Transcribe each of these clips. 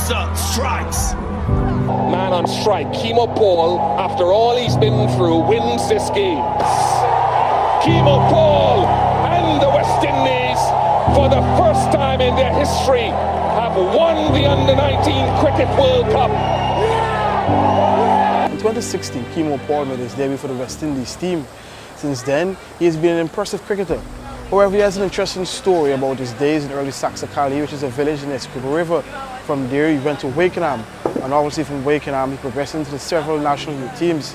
monster strikes. Man on strike, Keemo Paul, after all he's been through, wins this game. Keemo Paul and the West Indies, for the first time in their history, have won the Under-19 Cricket World Cup. In 2016, Keemo Paul made his debut for the West Indies team. Since then, he has been an impressive cricketer. However, he has an interesting story about his days in early Saxacalli, which is a village in the Essequibo River. From there, he went to Wakenaam, and obviously from Wakenaam, he progressed into the several national youth teams.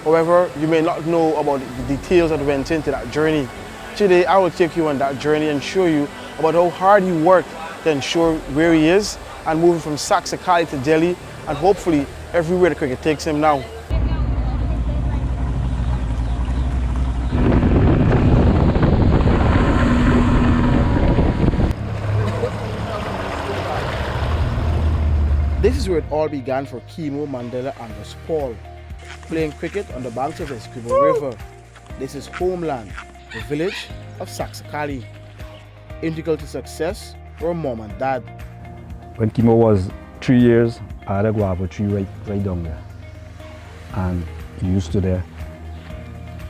However, you may not know about the details that went into that journey. Today, I will take you on that journey and show you about how hard he worked to ensure where he is and moving from Saxacalli to Delhi, and hopefully everywhere the cricket takes him now. This is where it all began for Keemo Mandela and Paul, playing cricket on the banks of the Essequibo River. This is homeland, the village of Saxacalli. Integral to success were mom and dad. When Keemo was 3 years, I had a guava tree right down there. And he used to there,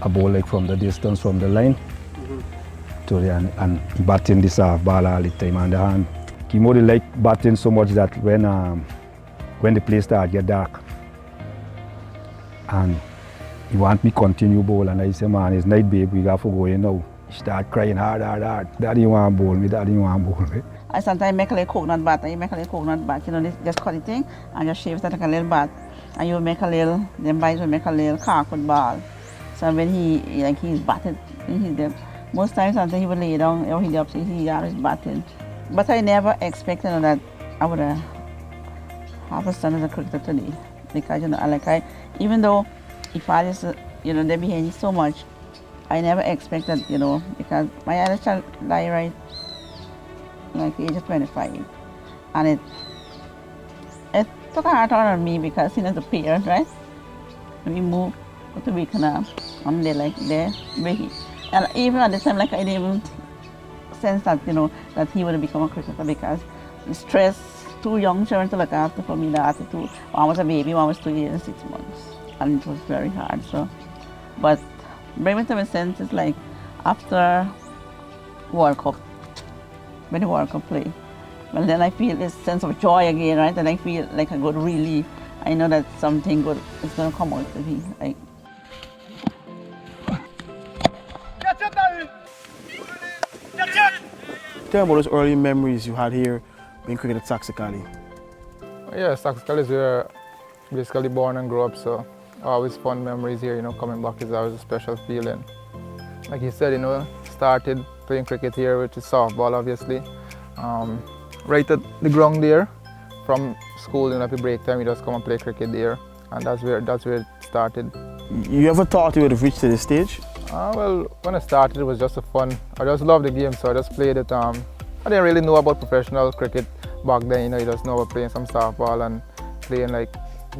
a ball like from the distance from the line to the and batting the soft ball all the time on the hand. Keemo did like batting so much that when the place started get dark, and he want me continue bowl, and I say, man, it's night, babe, we got to go in now. He start crying hard. Daddy want bowl me, daddy want bowl me. I sometimes make a little coconut bath, you know, just cut the thing and just shave it like a little bath. And you make a little, then boys will make a little carpet ball. So when he's batted, most times sometimes he would lay down, or he'd upstairs, he always batting. But I never expected that I would have a son as a cricketer today. Because, you know, even though if I just, you know, they behave so much, I never expected, you know, because my other child died right like age of 25. And it took a hard on me because, you know, the parents, right? We moved to Wakenaam and they're very, and even at the time, like I didn't even sense that, you know, that he would become a cricketer because the stress, 2 young children to look after for me, the attitude. One was a baby, one was 2 years and 6 months. And it was very hard, so. But bring me to my senses, like after World Cup, when the World Cup play, well then I feel this sense of joy again, right? And I feel like a good relief. I know that something good is going to come out of me. Like. Tell me about those early memories you had here being cricket at Saxacalli. Yeah, Saxacalli is where I basically born and grew up, so always fun memories here, you know, coming back is always a special feeling. Like you said, you know, started playing cricket here, which is softball obviously. Right at the ground there, from school, you know, at break time, you just come and play cricket there, and that's where it started. You ever thought you would have reached to this stage? Well, when I started, it was just a fun. I just loved the game, so I just played it. I didn't really know about professional cricket back then, you know, you just know about playing some softball and playing, like,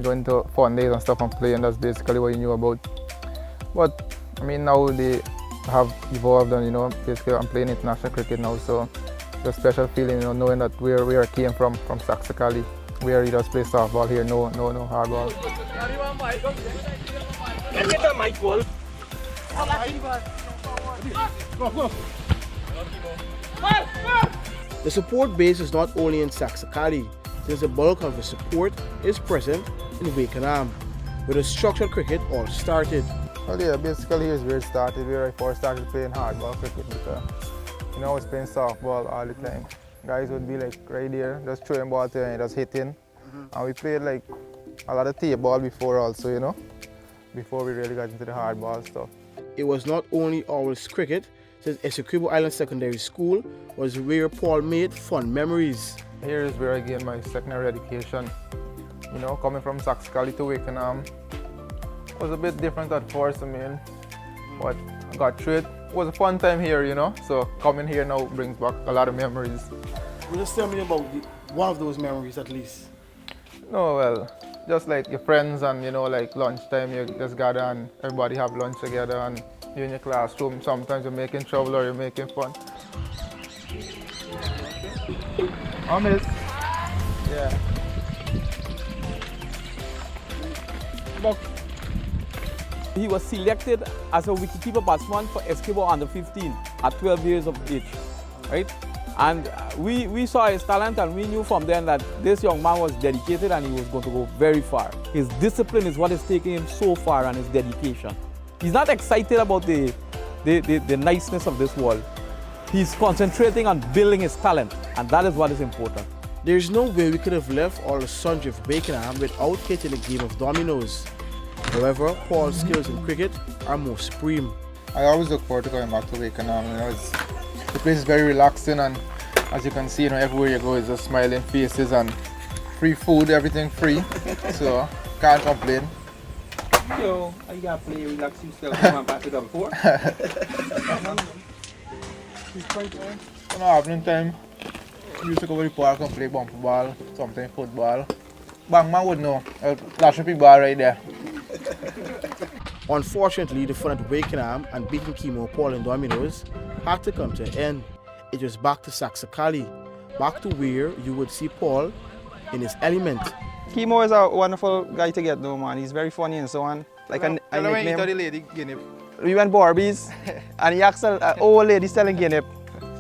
going to fun days and stuff and playing, that's basically what you knew about. But, I mean, now they have evolved and, you know, basically I'm playing international cricket now, so it's a special feeling, you know, knowing that where I came from Saxacalli, where you just play softball here, no hardball. The support base is not only in Saxacalli, since the bulk of the support is present in Wakenaam, where the structured cricket all started. Well, yeah, basically here's where it started, where I first started playing hardball cricket because, you know, I was playing softball all the time. Guys would be like right there, just throwing ball to and just hitting. And we played like a lot of tape ball before also, you know, before we really got into the hardball stuff. It was not only always cricket, since Essequibo Island Secondary School was where Paul made fun memories. Here is where I gained my secondary education. You know, coming from Saxacalli to Wakenaam was a bit different at first, I mean, but I got through it. It was a fun time here, you know, so coming here now brings back a lot of memories. Well, just tell me about one of those memories at least. No, well, just like your friends and, you know, like lunchtime, you just gather and everybody have lunch together and you're in your classroom. Sometimes you're making trouble or you're making fun. Oh, miss. Yeah. But he was selected as a wicketkeeper batsman for Escobar under 15 at 12 years of age, right? And we saw his talent, and we knew from then that this young man was dedicated and he was going to go very far. His discipline is what is taking him so far, and his dedication. He's not excited about the niceness of this world. He's concentrating on building his talent, and that is what is important. There is no way we could have left all the sons of Wakenaam without hitting a game of dominoes. However, Paul's skills in cricket are more supreme. I always look forward to going back to Wakenaam. You know, the place is very relaxing, and as you can see, you know, everywhere you go is just smiling faces and free food, everything free. So can't complain. Yo, you gotta play, relax yourself, come on back it up before. In the evening time, we used to go to the park and play bumper ball, something football. Bang man would know, that's a big ball right there. Unfortunately, the fun at Wakenaam and beating Keemo Paul in dominoes had to come to an end. It was back to Saxacalli, back to where you would see Paul in his element. Keemo is a wonderful guy to get though, man. He's very funny and so on. Like I nickname the lady Guinea. We went Barbies and he asked an old lady selling guinea.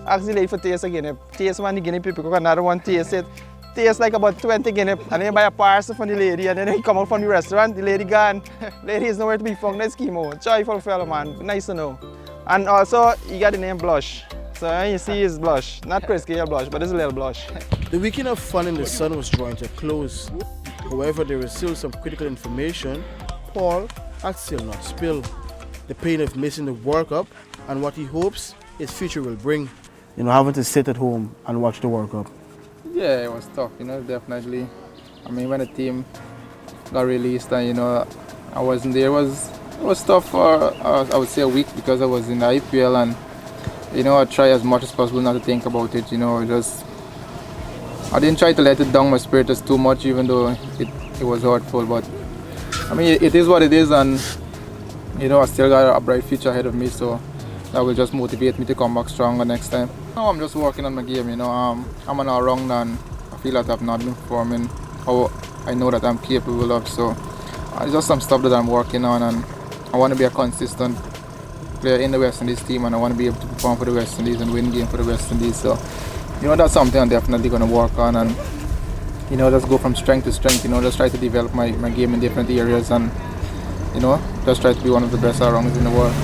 Asked the lady for taste of guinea. Taste one the guinea people, cook another one, taste it. Taste like about 20 guinea. And then buy a parcel from the lady, and then he come out from the restaurant, the lady gone. Lady is nowhere to be found. That's Keemo. Joyful fellow, man. Nice to know. And also he got the name Blush. So when you see his Blush. Not Chris Gale Blush, but it's a little Blush. The weekend of fun in the sun was drawing to a close. However, there was still some critical information Paul had still not spilled. The pain of missing the World Cup and what he hopes his future will bring. You know, having to sit at home and watch the World Cup. Yeah, it was tough, you know, definitely. I mean, when the team got released and, you know, I wasn't there, it was tough for, I would say, a week, because I was in the IPL, and, you know, I try as much as possible not to think about it, you know, I didn't try to let it down my spirit just too much, even though it was hurtful, but, I mean, it is what it is, and, you know, I still got a bright future ahead of me, so that will just motivate me to come back stronger next time. Now I'm just working on my game, you know. I'm an all-rounder, and I feel that I've not been performing how I know that I'm capable of. So it's just some stuff that I'm working on, and I want to be a consistent player in the West Indies team, and I want to be able to perform for the West Indies and win games for the West Indies. So, you know, that's something I'm definitely going to work on, and, you know, just go from strength to strength. You know, just try to develop my game in different areas, and, you know, just try to be one of the best all-rounders in the world.